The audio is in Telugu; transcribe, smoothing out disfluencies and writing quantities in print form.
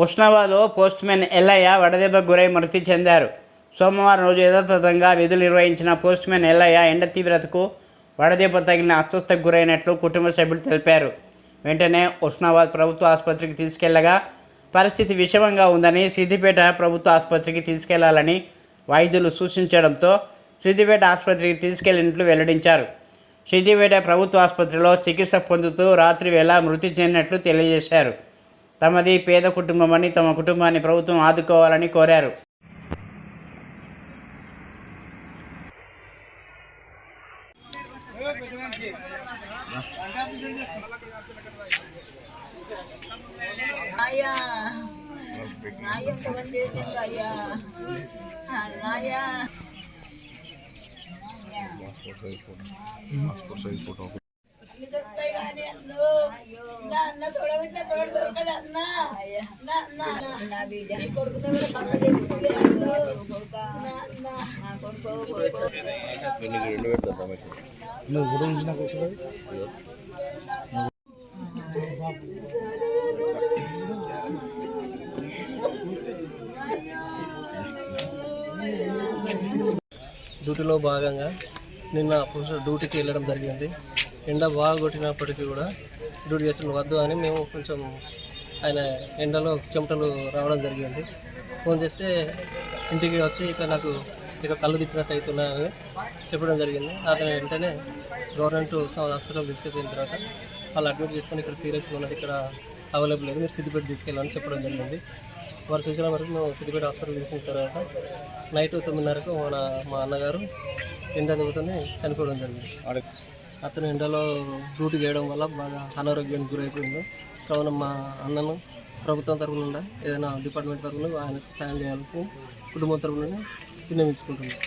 ఉస్నాబాద్లో పోస్ట్మెన్ ఎల్లయ్య వడదెబ్బకు గురై మృతి చెందారు. సోమవారం రోజు యథాతథంగా విధులు నిర్వహించిన పోస్ట్మెన్ ఎల్లయ్య ఎండ తీవ్రతకు వడదెబ్బ తగిలిన అస్వస్థకు గురైనట్లు కుటుంబ సభ్యులు తెలిపారు. వెంటనే ఉస్నాబాద్ ప్రభుత్వ ఆసుపత్రికి తీసుకెళ్లగా పరిస్థితి విషమంగా ఉందని, సిద్దిపేట ప్రభుత్వ ఆసుపత్రికి తీసుకెళ్లాలని వైద్యులు సూచించడంతో సిద్దిపేట ఆసుపత్రికి తీసుకెళ్లినట్లు వెల్లడించారు. సిద్దిపేట ప్రభుత్వ ఆసుపత్రిలో చికిత్స పొందుతూ రాత్రి వేళ మృతి చెందినట్లు తెలియజేశారు. తమది పేద కుటుంబమని, తమ కుటుంబాన్ని ప్రభుత్వం ఆదుకోవాలని కోరారు. డ్యూటీలో భాగంగా నిన్న డ్యూటీకి వెళ్ళడం జరిగింది. ఎండ బాగా కొట్టినప్పటికీ కూడా డ్యూటీ చేస్తున్న వద్దు అని మేము కొంచెం ఆయన ఎండలో చెమటలు రావడం జరిగింది. ఫోన్ చేస్తే ఇంటికి వచ్చి నాకు కళ్ళు తిప్పినట్టు అవుతున్నాయని చెప్పడం జరిగింది. అతను వెంటనే గవర్నమెంట్ హాస్పిటల్ తీసుకెళ్ళిన తర్వాత వాళ్ళు అడ్మిట్ చేసుకొని ఇక్కడ సీరియస్గా ఉన్నది, ఇక్కడ అవైలబుల్ లేదు, మీరు సిద్దిపేట తీసుకెళ్ళాలని చెప్పడం జరిగింది. వారి సూచన వరకు మేము సిద్దిపేట హాస్పిటల్ తీసుకున్న తర్వాత నైట్ 9:30కు మా అన్నగారు ఎండ దెబ్బతోనే చనిపోవడం జరిగింది. అతను ఎండలో డ్యూటీ చేయడం వల్ల బాగా అనారోగ్యానికి గురైపోయింది. కావున మా అన్నను ప్రభుత్వం తరఫున ఏదైనా డిపార్ట్మెంట్ తరఫున ఆయనకు సాయం చేయాలని కుటుంబం తరఫున విన్నవించుకుంటున్నాం.